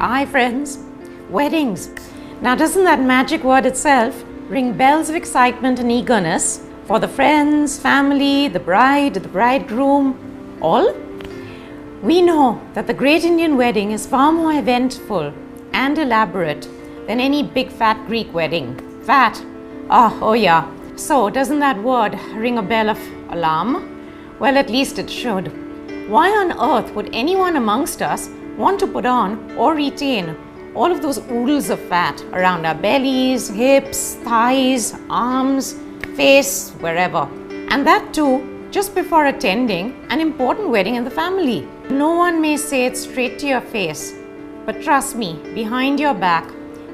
Hi friends, weddings. Now doesn't that magic word itself ring bells of excitement and eagerness for the friends, family, the bride, the bridegroom, all? We know that the great Indian wedding is far more eventful and elaborate than any big fat Greek wedding. Fat? Oh yeah. So doesn't that word ring a bell of alarm? Well, at least it should. Why on earth would anyone amongst us want to put on or retain all of those oodles of fat around our bellies, hips, thighs, arms, face, wherever? And that too, just before attending an important wedding in the family. No one may say it straight to your face, but trust me, behind your back,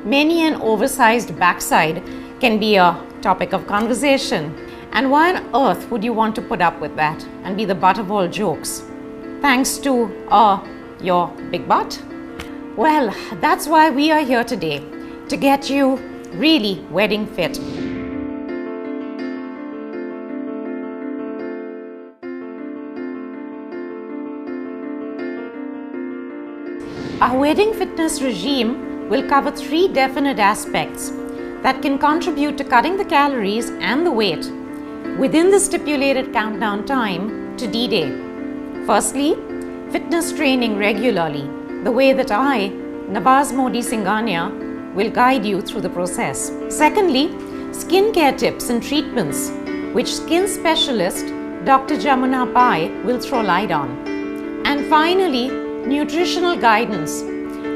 many an oversized backside can be a topic of conversation. And why on earth would you want to put up with that and be the butt of all jokes? Thanks to your big butt? Well, that's why we are here today, to get you really wedding fit. Our wedding fitness regime will cover 3 definite aspects that can contribute to cutting the calories and the weight within the stipulated countdown time to D-Day. Firstly, fitness training regularly, the way that I, Nawaz Singhania, will guide you through the process. Secondly, skincare tips and treatments, which skin specialist Dr. Jamuna Pai will throw light on. And finally, nutritional guidance,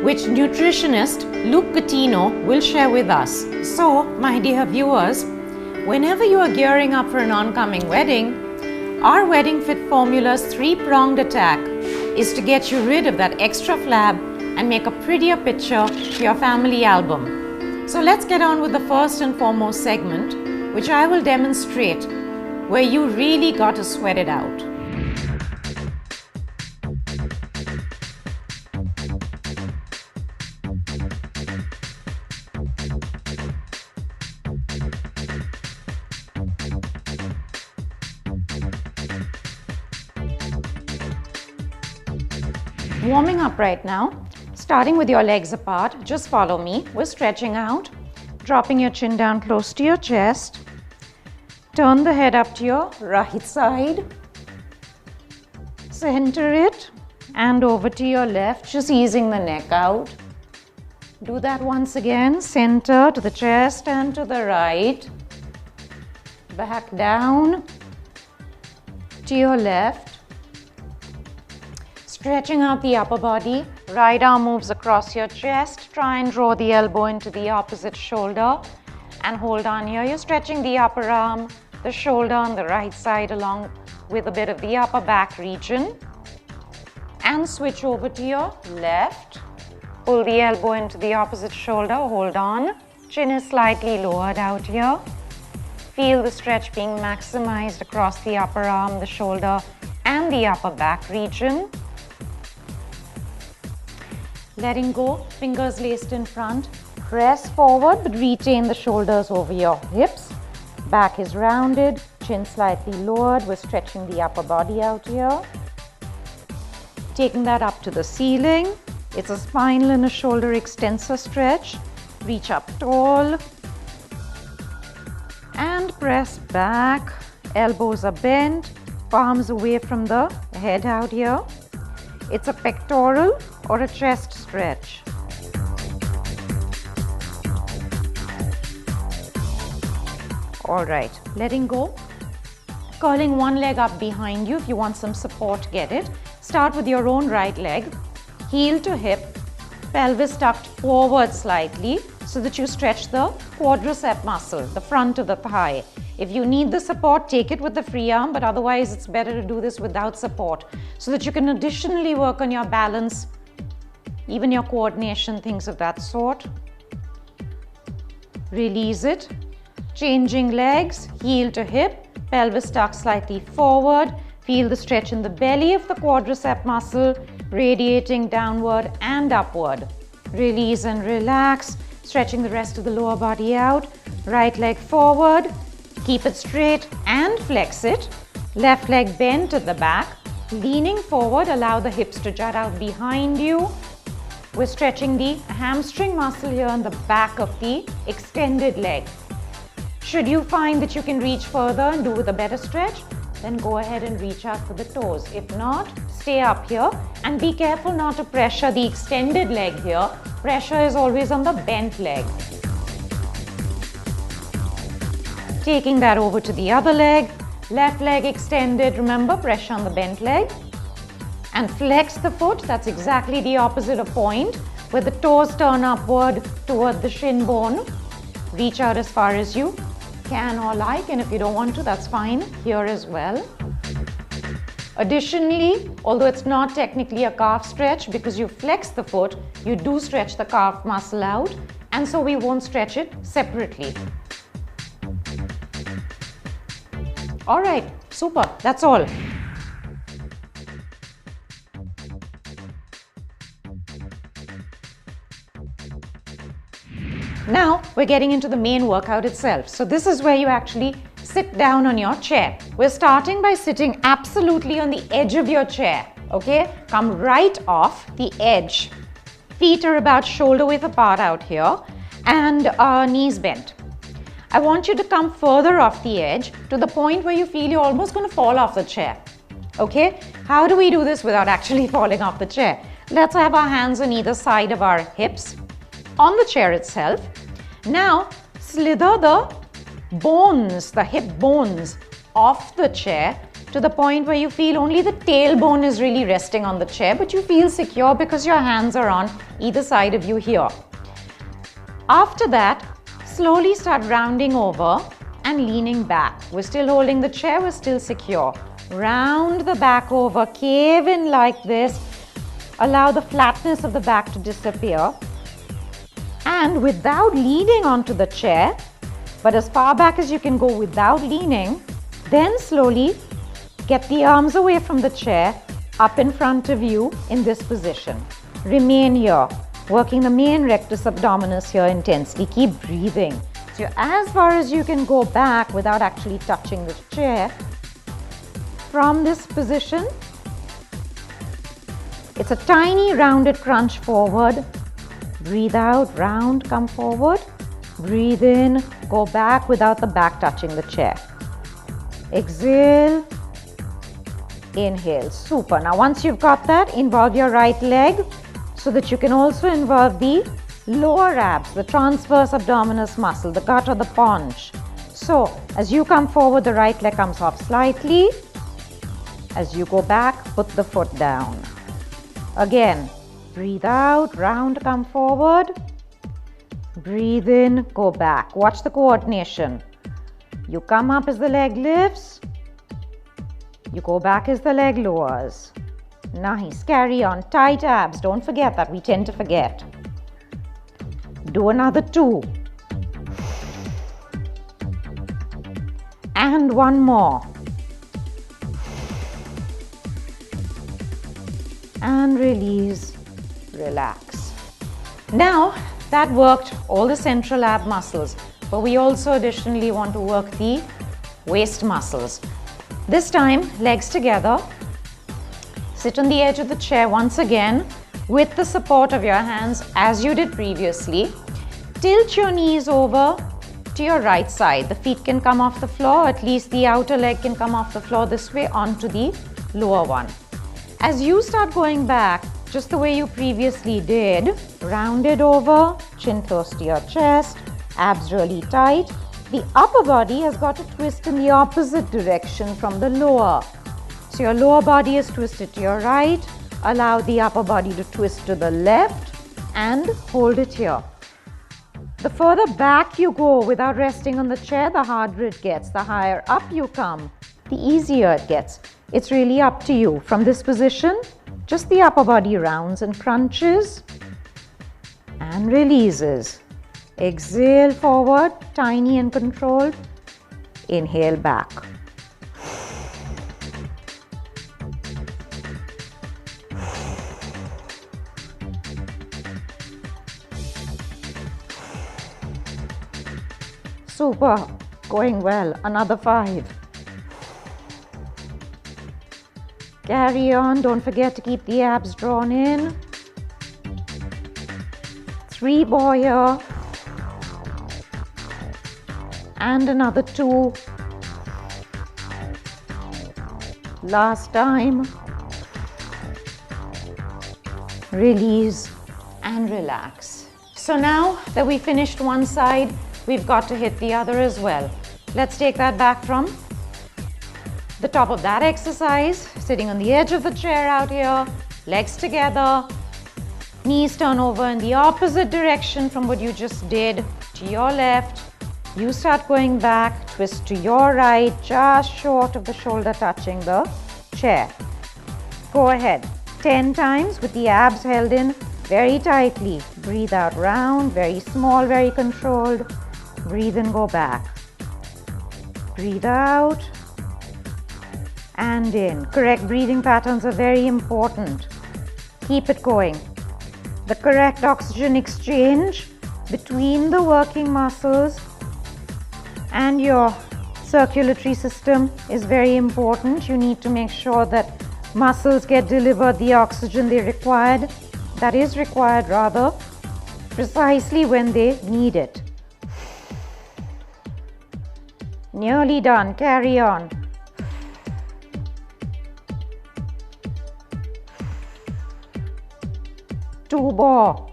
which nutritionist Luke Gattino will share with us. So, my dear viewers, whenever you are gearing up for an oncoming wedding, our Wedding Fit Formula's 3-pronged attack is to get you rid of that extra flab and make a prettier picture for your family album. So let's get on with the first and foremost segment, which I will demonstrate where you really got to sweat it out. Warming up right now, starting with your legs apart, just follow me. We're stretching out, dropping your chin down close to your chest. Turn the head up to your right side. Center it and over to your left, just easing the neck out. Do that once again, center to the chest and to the right. Back down to your left. Stretching out the upper body, right arm moves across your chest. Try and draw the elbow into the opposite shoulder and hold on here. You're stretching the upper arm, the shoulder on the right side along with a bit of the upper back region. And switch over to your left. Pull the elbow into the opposite shoulder, hold on. Chin is slightly lowered out here. Feel the stretch being maximized across the upper arm, the shoulder and the upper back region. Letting go, fingers laced in front, press forward but retain the shoulders over your hips. Back is rounded, chin slightly lowered, we're stretching the upper body out here. Taking that up to the ceiling, it's a spinal and a shoulder extensor stretch. Reach up tall and press back, elbows are bent, palms away from the head out here. It's a pectoral or a chest stretch. All right, letting go. Curling one leg up behind you. If you want some support, get it. Start with your own right leg, heel to hip, pelvis tucked forward slightly so that you stretch the quadricep muscle, the front of the thigh. If you need the support, take it with the free arm, but otherwise it's better to do this without support so that you can additionally work on your balance, even your coordination, things of that sort. Release it. Changing legs, heel to hip, pelvis tucked slightly forward. Feel the stretch in the belly of the quadricep muscle, radiating downward and upward. Release and relax, stretching the rest of the lower body out. Right leg forward. Keep it straight and flex it. Left leg bent at the back. Leaning forward, allow the hips to jut out behind you. we're stretching the hamstring muscle here on the back of the extended leg. Should you find that you can reach further and do with a better stretch, then go ahead and reach out for the toes. If not, stay up here and be careful not to pressure the extended leg here. Pressure is always on the bent leg. Taking that over to the other leg, left leg extended, remember, pressure on the bent leg. And flex the foot, that's exactly the opposite of point, where the toes turn upward toward the shin bone. Reach out as far as you can or like, and if you don't want to, that's fine here as well. Additionally, although it's not technically a calf stretch, because you flex the foot, you do stretch the calf muscle out, and so we won't stretch it separately. All right, super, that's all. Now we're getting into the main workout itself. So this is where you actually sit down on your chair. We're starting by sitting absolutely on the edge of your chair, okay? Come right off the edge. Feet are about shoulder width apart out here and knees bent. I want you to come further off the edge to the point where you feel you're almost going to fall off the chair, okay? How do we do this without actually falling off the chair? Let's have our hands on either side of our hips on the chair itself. Now slither the bones, the hip bones off the chair to the point where you feel only the tailbone is really resting on the chair, but you feel secure because your hands are on either side of you here. After that, slowly start rounding over and leaning back. We're still holding the chair, we're still secure. Round the back over, cave in like this, allow the flatness of the back to disappear. And without leaning onto the chair, but as far back as you can go without leaning, then slowly get the arms away from the chair, up in front of you in this position. Remain here, working the main rectus abdominis here intensely. Keep breathing. So as far as you can go back without actually touching the chair. From this position, it's a tiny rounded crunch forward. Breathe out, round, come forward. Breathe in, go back without the back touching the chair. Exhale, inhale. Super. Now once you've got that, involve your right leg so that you can also involve the lower abs, the transverse abdominis muscle, the gut or the paunch. So as you come forward, the right leg comes off slightly. As you go back, put the foot down. Again. Breathe out, round, come forward. Breathe in, go back. Watch the coordination. You come up as the leg lifts. You go back as the leg lowers. Nice. Carry on. Tight abs. Don't forget that. We tend to forget. Do another 2. And one more. And release. Relax. Now that worked all the central ab muscles, but we also additionally want to work the waist muscles. This time, legs together. Sit on the edge of the chair once again with the support of your hands as you did previously. Tilt your knees over to your right side. The feet can come off the floor, at least the outer leg can come off the floor this way onto the lower one. As you start going back, just the way you previously did, round it over, chin close to your chest, abs really tight. The upper body has got to twist in the opposite direction from the lower. So your lower body is twisted to your right, allow the upper body to twist to the left and hold it here. The further back you go without resting on the chair, the harder it gets. The higher up you come, the easier it gets. It's really up to you. From this position, just the upper body rounds and crunches and releases. Exhale forward, tiny and controlled. Inhale back. Super, going well. Another 5. Carry on, don't forget to keep the abs drawn in. 3 more here. And another 2. Last time. Release and relax. So now that we finished one side, we've got to hit the other as well. Let's take that back from the top of that exercise, sitting on the edge of the chair out here, legs together, knees turn over in the opposite direction from what you just did, to your left. You start going back, twist to your right, just short of the shoulder touching the chair. Go ahead, 10 times with the abs held in very tightly. Breathe out round, very small, very controlled. Breathe in, go back. Breathe out and in. Correct breathing patterns are very important. Keep it going. The correct oxygen exchange between the working muscles and your circulatory system is very important. You need to make sure that muscles get delivered the oxygen that is required rather, precisely when they need it. Nearly done. Carry on. Two more.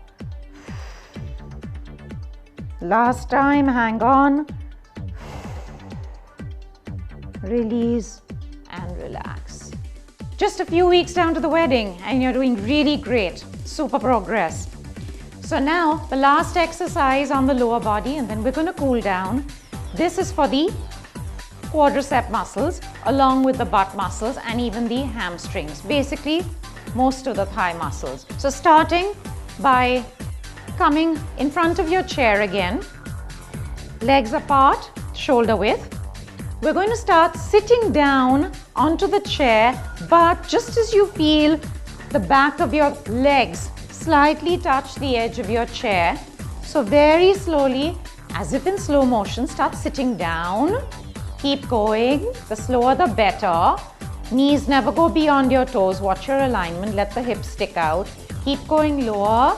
Last time. Hang on. Release and relax. Just a few weeks down to the wedding and you're doing really great. Super progress. So now the last exercise on the lower body, and then we're going to cool down. This is for the quadricep muscles along with the butt muscles and even the hamstrings. Basically most of the thigh muscles. So starting by coming in front of your chair again, legs apart, shoulder width. We're going to start sitting down onto the chair, but just as you feel the back of your legs slightly touch the edge of your chair, so very slowly, as if in slow motion, start sitting down. Keep going. The slower the better. Knees never go beyond your toes. Watch your alignment. Let the hips stick out. Keep going lower.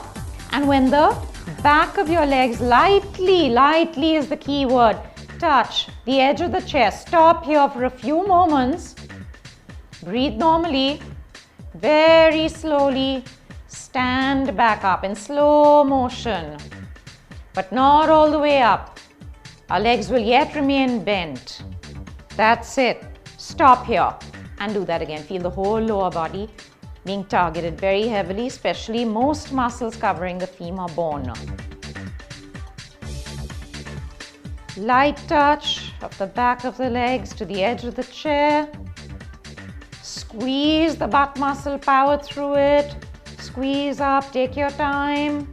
And when the back of your legs lightly is the key word, touch the edge of the chair, stop here for a few moments. Breathe normally. Very slowly stand back up in slow motion, but not all the way up. Our legs will yet remain bent. That's it. Stop here and do that again. Feel the whole lower body being targeted very heavily, especially most muscles covering the femur bone. Light touch of the back of the legs to the edge of the chair. Squeeze the butt muscle, power through it. Squeeze up, take your time.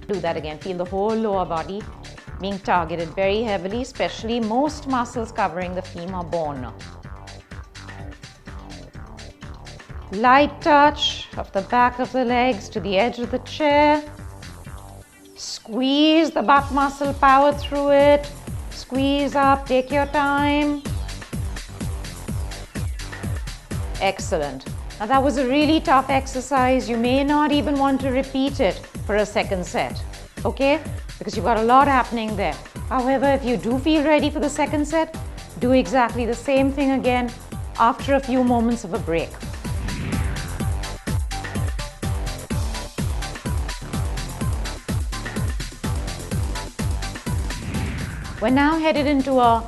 Do that again. Feel the whole lower body being targeted very heavily, especially most muscles covering the femur bone. Light touch of the back of the legs to the edge of the chair. Squeeze the butt muscle, power through it. Squeeze up, take your time. Excellent. Now that was a really tough exercise. You may not even want to repeat it for a second set, okay? Because you've got a lot happening there. However, if you do feel ready for the second set, do exactly the same thing again after a few moments of a break. We're now headed into a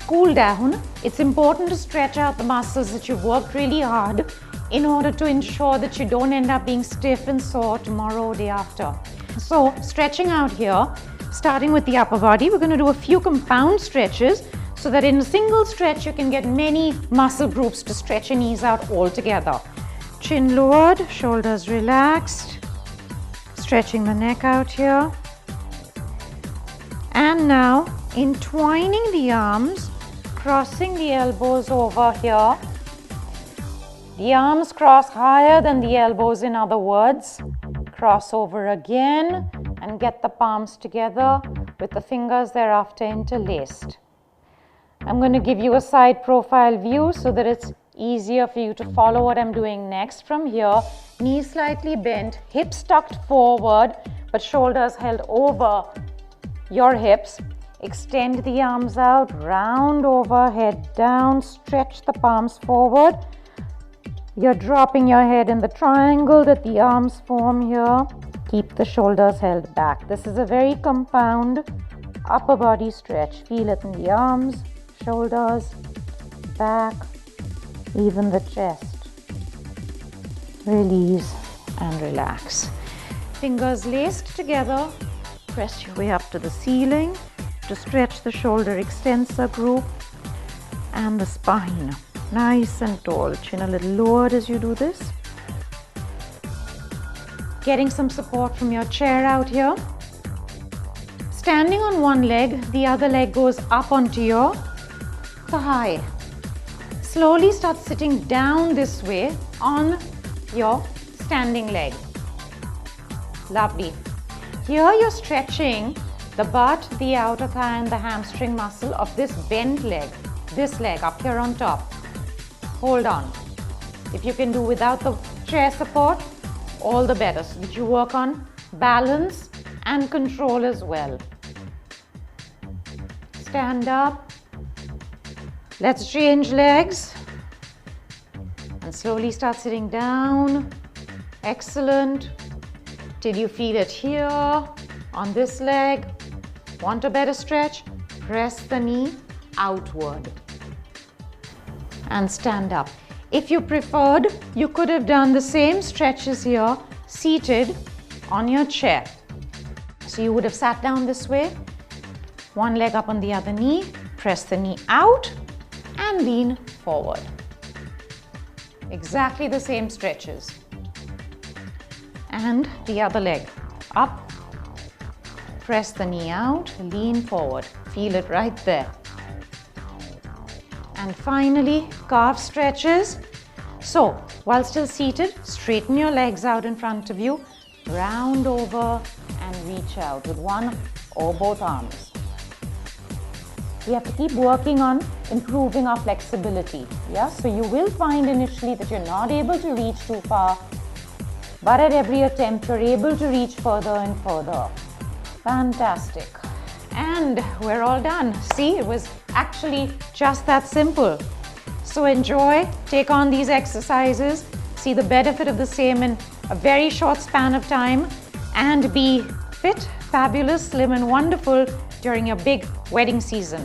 cool down. It's important to stretch out the muscles that you've worked really hard in order to ensure that you don't end up being stiff and sore tomorrow or day after. So stretching out here, starting with the upper body, we're going to do a few compound stretches so that in a single stretch you can get many muscle groups to stretch your knees out all together. Chin lowered, shoulders relaxed, stretching the neck out here. And now entwining the arms, crossing the elbows over here. The arms cross higher than the elbows, in other words. Cross over again and get the palms together with the fingers thereafter interlaced. I'm going to give you a side profile view so that it's easier for you to follow what I'm doing next. From here, knees slightly bent, hips tucked forward, but shoulders held over your hips. Extend the arms out, round over, head down, stretch the palms forward. You're dropping your head in the triangle that the arms form here. Keep the shoulders held back. This is a very compound upper body stretch. Feel it in the arms, shoulders, back, even the chest. Release and relax. Fingers laced together. Press your way up to the ceiling to stretch the shoulder extensor group and the spine. Nice and tall. Chin a little lowered as you do this. Getting some support from your chair out here. Standing on one leg, the other leg goes up onto your thigh. Slowly start sitting down this way on your standing leg. Lovely. Here you're stretching the butt, the outer thigh and the hamstring muscle of this bent leg. This leg up here on top. Hold on. If you can do without the chair support, all the better, so that you work on balance and control as well. Stand up. Let's change legs. And slowly start sitting down. Excellent. Till you feel it here on this leg. Want a better stretch? Press the knee outward. And stand up. If you preferred, you could have done the same stretches here seated on your chair. So you would have sat down this way, one leg up on the other knee, press the knee out and lean forward. Exactly the same stretches. And the other leg up, press the knee out, lean forward. Feel it right there. And finally, calf stretches. So, while still seated, straighten your legs out in front of you, round over and reach out with one or both arms. We have to keep working on improving our flexibility. Yeah? So you will find initially that you're not able to reach too far, but at every attempt you're able to reach further and further. Fantastic. And we're all done. See, it was actually just that simple. So enjoy, take on these exercises, see the benefit of the same in a very short span of time, and be fit, fabulous, slim and wonderful during your big wedding season.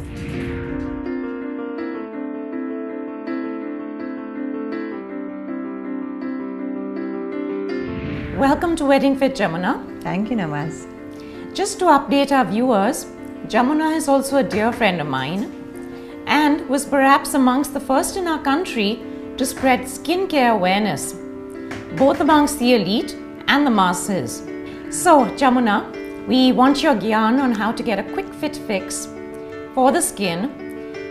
Welcome to Wedding Fit, Jamuna. Thank you, Nawaz. Just to update our viewers, Jamuna is also a dear friend of mine and was perhaps amongst the first in our country to spread skincare awareness, both amongst the elite and the masses. So, Jamuna, we want your gyan on how to get a quick fit fix for the skin,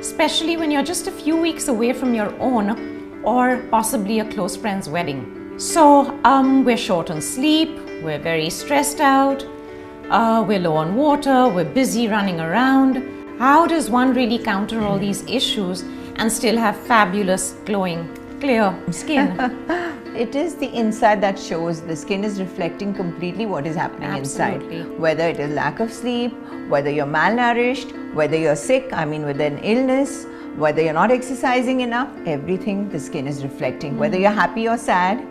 especially when you're just a few weeks away from your own or possibly a close friend's wedding. So, we're short on sleep, we're very stressed out, we're low on water, we're busy running around. How does one really counter all these issues and still have fabulous, glowing, clear skin? It is the inside that shows. The skin is reflecting completely what is happening Absolutely. inside. Whether it is lack of sleep, whether you're malnourished, whether you're sick, with an illness, whether you're not exercising enough, everything the skin is reflecting, whether you're happy or sad.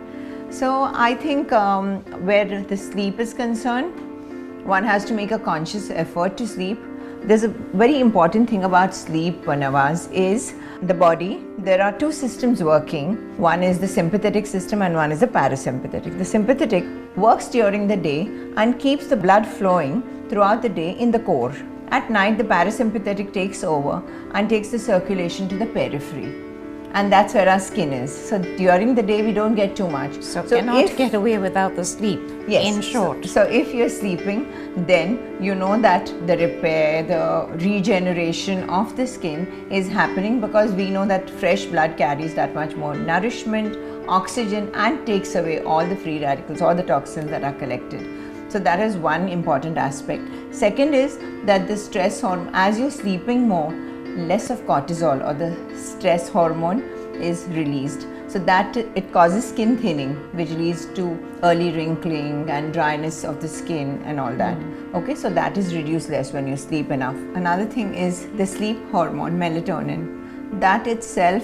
So I think where the sleep is concerned, one has to make a conscious effort to sleep. There's a very important thing about sleep, Nawaz, is the body. There are two systems working. One is the sympathetic system and one is the parasympathetic. The sympathetic works during the day and keeps the blood flowing throughout the day in the core. At night, the parasympathetic takes over and takes the circulation to the periphery. And that's where our skin is. So during the day, we don't get too much. So cannot get away without the sleep, yes, in short. So if you're sleeping, then you know that the repair, the regeneration of the skin is happening, because we know that fresh blood carries that much more nourishment, oxygen, and takes away all the free radicals, all the toxins that are collected. So that is one important aspect. Second is that the stress hormone, as you're sleeping more, less of cortisol or the stress hormone is released. So that it causes skin thinning, which leads to early wrinkling and dryness of the skin and all that. Okay, so that is reduced less when you sleep enough. Another thing is the sleep hormone, melatonin. That itself,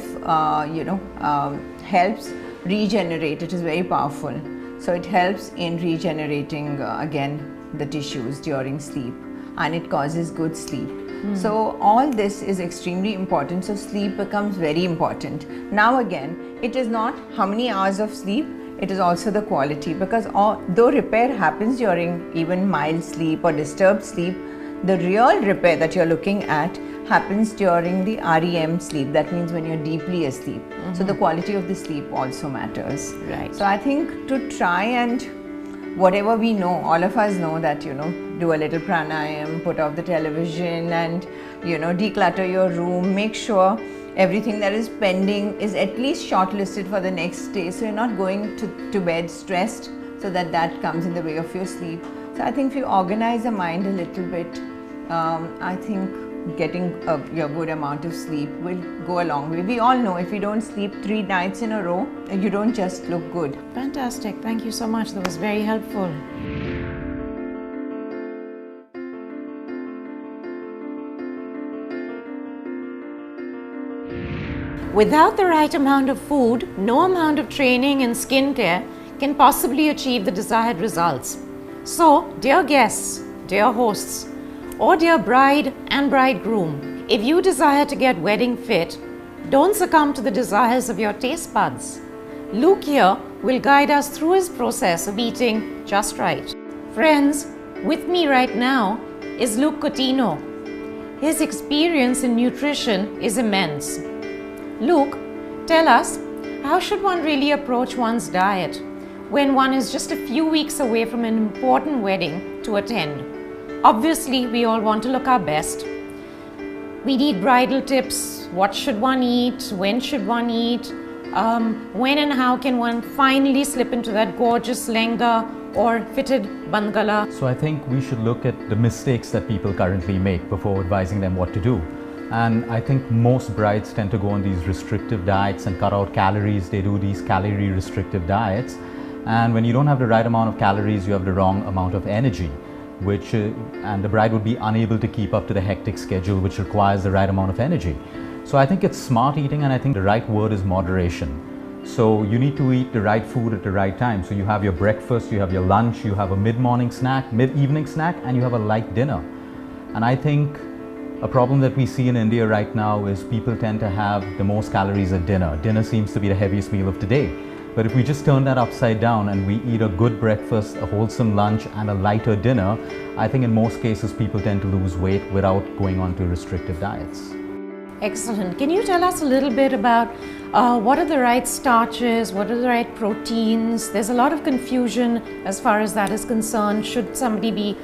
helps regenerate. It is very powerful. So it helps in regenerating again the tissues during sleep, and it causes good sleep. So all this is extremely important. So sleep becomes very important. Now again, it is not how many hours of sleep, it is also the quality, because though repair happens during even mild sleep or disturbed sleep, the real repair that you're looking at happens during the REM sleep. That means when you're deeply asleep. So the quality of the sleep also matters. Right. So I think to try and whatever we know, all of us know that, do a little pranayam, put off the television and, declutter your room, make sure everything that is pending is at least shortlisted for the next day. So you're not going to bed stressed, so that comes in the way of your sleep. So I think if you organize the mind a little bit, I think getting your good amount of sleep will go a long way. We all know if you don't sleep 3 nights in a row, you don't just look good. Fantastic. Thank you so much. That was very helpful. Without the right amount of food, no amount of training in skincare can possibly achieve the desired results. So, dear guests, dear hosts, or dear bride and bridegroom, if you desire to get wedding fit, don't succumb to the desires of your taste buds. Luke here will guide us through his process of eating just right. Friends, with me right now is Luke Coutinho. His experience in nutrition is immense. Luke, tell us, how should one really approach one's diet when one is just a few weeks away from an important wedding to attend? Obviously, we all want to look our best. We need bridal tips. What should one eat? When should one eat? When and how can one finally slip into that gorgeous lehenga or fitted bandgala? So I think we should look at the mistakes that people currently make before advising them what to do. And I think most brides tend to go on these restrictive diets and cut out calories. They do these calorie restrictive diets. And when you don't have the right amount of calories, you have the wrong amount of energy, and the bride would be unable to keep up to the hectic schedule, which requires the right amount of energy. So I think it's smart eating, and I think the right word is moderation. So you need to eat the right food at the right time. So you have your breakfast, you have your lunch, you have a mid-morning snack, mid-evening snack, and you have a light dinner. And I think a problem that we see in India right now is people tend to have the most calories at dinner. Dinner seems to be the heaviest meal of the day. But if we just turn that upside down and we eat a good breakfast, a wholesome lunch, and a lighter dinner, I think in most cases people tend to lose weight without going on to restrictive diets. Excellent. Can you tell us a little bit about what are the right starches, what are the right proteins? There's a lot of confusion as far as that is concerned. Should somebody be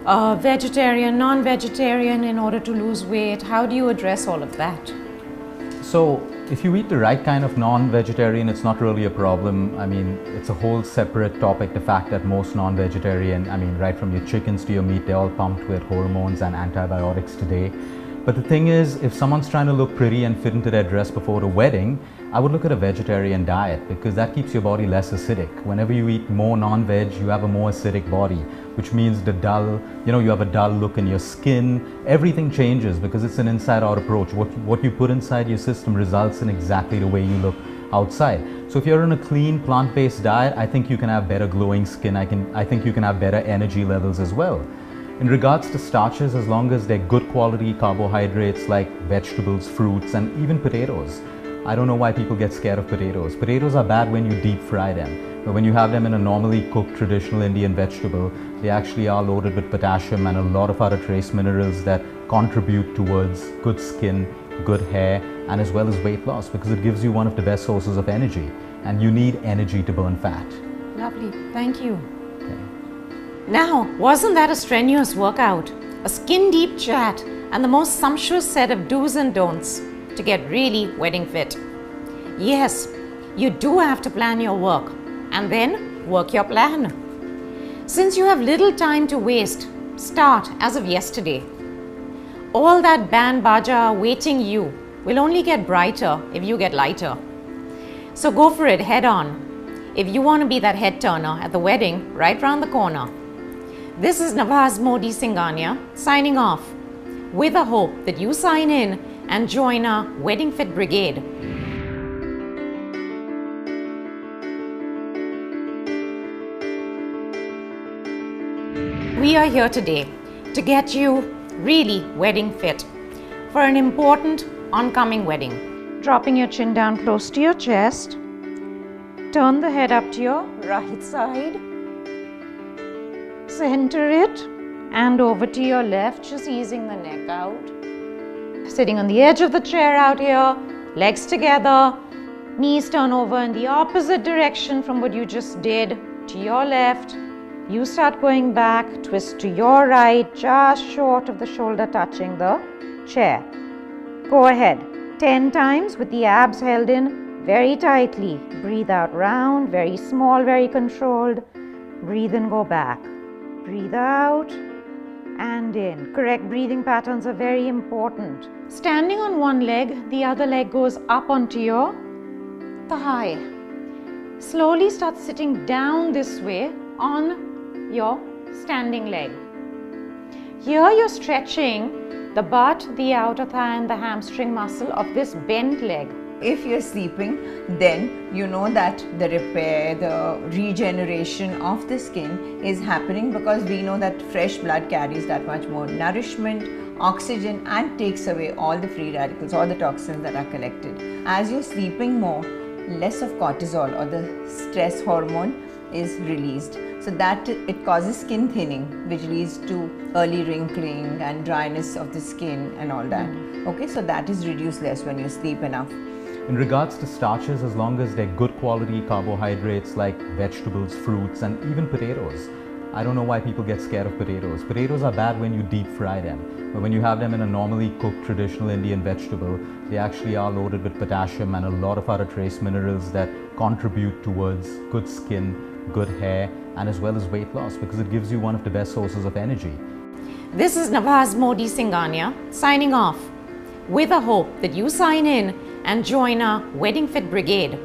vegetarian, non-vegetarian in order to lose weight? How do you address all of that? So if you eat the right kind of non-vegetarian, it's not really a problem. I mean, it's a whole separate topic, the fact that most non-vegetarian, right from your chickens to your meat, they're all pumped with hormones and antibiotics today. But the thing is, if someone's trying to look pretty and fit into their dress before the wedding, I would look at a vegetarian diet, because that keeps your body less acidic. Whenever you eat more non-veg, you have a more acidic body, which means you have a dull look in your skin. Everything changes because it's an inside-out approach. What you put inside your system results in exactly the way you look outside. So if you're on a clean plant-based diet, I think you can have better glowing skin. I think you can have better energy levels as well. In regards to starches, as long as they're good quality carbohydrates like vegetables, fruits, and even potatoes. I don't know why people get scared of potatoes. Potatoes are bad when you deep fry them. But when you have them in a normally cooked traditional Indian vegetable, they actually are loaded with potassium and a lot of other trace minerals that contribute towards good skin, good hair, and as well as weight loss, because it gives you one of the best sources of energy. And you need energy to burn fat. Lovely. Thank you. Okay. Now, wasn't that a strenuous workout? A skin-deep chat and the most sumptuous set of do's and don'ts to get really wedding fit. Yes, you do have to plan your work and then work your plan. Since you have little time to waste, start as of yesterday. All that band baja awaiting you will only get brighter if you get lighter. So go for it head on. If you want to be that head turner at the wedding right round the corner. This is Nawaz Singhania signing off with a hope that you sign in and join our Wedding Fit Brigade. We are here today to get you really wedding fit for an important oncoming wedding. Dropping your chin down close to your chest. Turn the head up to your right side. Center it and over to your left, just easing the neck out. Sitting on the edge of the chair out here, legs together, knees turn over in the opposite direction from what you just did, to your left. You start going back, twist to your right, just short of the shoulder touching the chair. Go ahead, 10 times with the abs held in very tightly. Breathe out round, very small, very controlled. Breathe in, go back. Breathe out and in. Correct breathing patterns are very important. Standing on one leg, the other leg goes up onto your thigh. Slowly start sitting down this way on your standing leg. Here you're stretching the butt, the outer thigh and the hamstring muscle of this bent leg. If you're sleeping, then you know that the repair, the regeneration of the skin is happening, because we know that fresh blood carries that much more nourishment, oxygen, and takes away all the free radicals, all the toxins that are collected. As you're sleeping more, less of cortisol or the stress hormone is released, so that it causes skin thinning, which leads to early wrinkling and dryness of the skin and all that. Okay, so that is reduced less when you sleep enough. In regards to starches, as long as they're good quality carbohydrates like vegetables, fruits, and even potatoes. I don't know why people get scared of potatoes. Potatoes are bad when you deep fry them, but when you have them in a normally cooked traditional Indian vegetable, they actually are loaded with potassium and a lot of other trace minerals that contribute towards good skin, good hair, and as well as weight loss, because it gives you one of the best sources of energy. This is Nawaz Singhania signing off with a hope that you sign in and join our Wedding Fit Brigade.